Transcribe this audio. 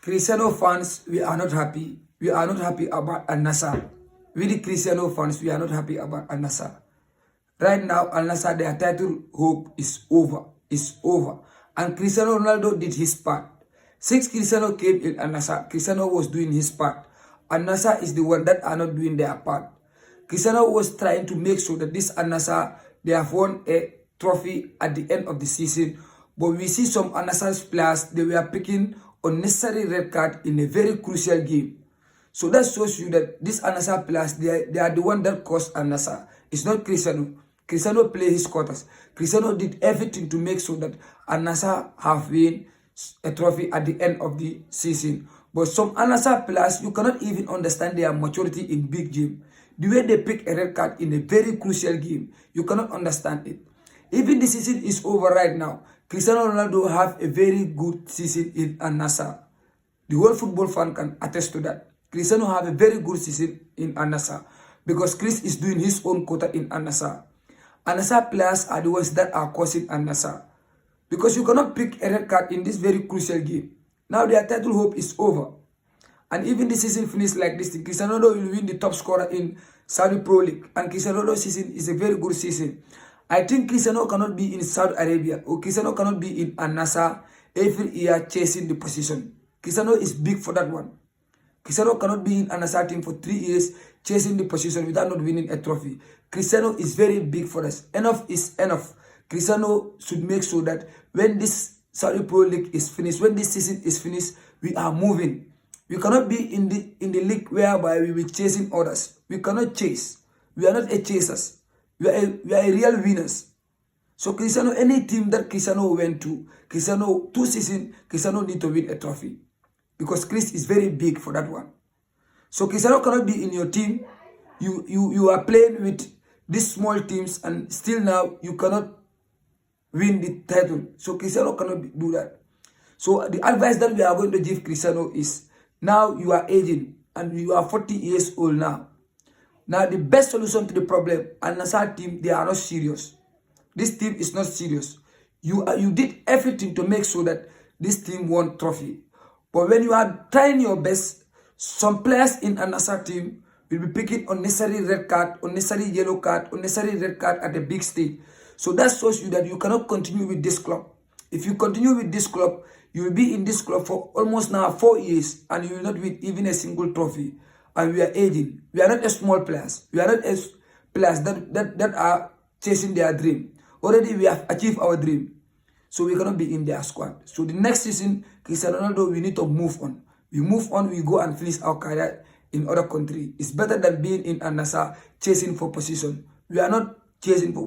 Cristiano fans, we are not happy. We are not happy about Al-Nassr. We the Cristiano fans, we are not happy about Al-Nassr. Right now, Al-Nassr, their title hope is over. Is over. And Cristiano Ronaldo did his part. Since Cristiano came in Al-Nassr, Cristiano was doing his part. Al-Nassr is the one that are not doing their part. Cristiano was trying to make sure that this Al-Nassr, they have won a trophy at the end of the season. But we see some Al-Nassr's players, they were picking unnecessary red card in a very crucial game. So that shows you that these Al-Nassr players, they are the one that caused Al-Nassr. It's not Cristiano. Cristiano played his quarters. Cristiano did everything to make sure that Al-Nassr have won a trophy at the end of the season. But some Al-Nassr players, you cannot even understand their maturity in big game. The way they pick a red card in a very crucial game, you cannot understand it. Even the season is over right now. Cristiano Ronaldo have a very good season in Al-Nassr. The whole football fan can attest to that. Cristiano have a very good season in Al-Nassr because Chris is doing his own quota in Al-Nassr. Al-Nassr players are the ones that are causing Al-Nassr because you cannot pick a red card in this very crucial game. Now their title hope is over. And even the season finished like this, Cristiano Ronaldo will win the top scorer in Saudi Pro League. And Cristiano Ronaldo's season is a very good season. I think Cristiano cannot be in Saudi Arabia or Cristiano cannot be in Al-Nassr every year chasing the position. Cristiano is big for that one. Cristiano cannot be in Al-Nassr team for 3 years chasing the position without not winning a trophy. Cristiano is very big for us. Enough is enough. Cristiano should make sure that when this Saudi Pro League is finished, when this season is finished, we are moving. We cannot be in the league whereby we will be chasing others. We cannot chase. We are not a chasers. We are a real winners. So Cristiano, any team that Cristiano went to, Cristiano, 2 seasons, Cristiano need to win a trophy. Because Chris is very big for that one. So Cristiano cannot be in your team. You are playing with these small teams and still now you cannot win the title. So Cristiano cannot do that. So the advice that we are going to give Cristiano is, now you are aging and you are 40 years old now. Now the best solution to the problem, Al-Nassr team, they are not serious. This team is not serious. You did everything to make sure that this team won trophy. But when you are trying your best, some players in Al-Nassr team will be picking unnecessary red card, unnecessary yellow card, unnecessary red card at the big stage. So that shows you that you cannot continue with this club. If you continue with this club, you will be in this club for almost now 4 years and you will not win even a single trophy. And we are aging. We are not a small players. We are not a players that are chasing their dream. Already we have achieved our dream. So we cannot be in their squad. So the next season, Cristiano Ronaldo, we need to move on. We move on, we go and finish our career in other country. It's better than being in Al-Nassr chasing for position. We are not chasing for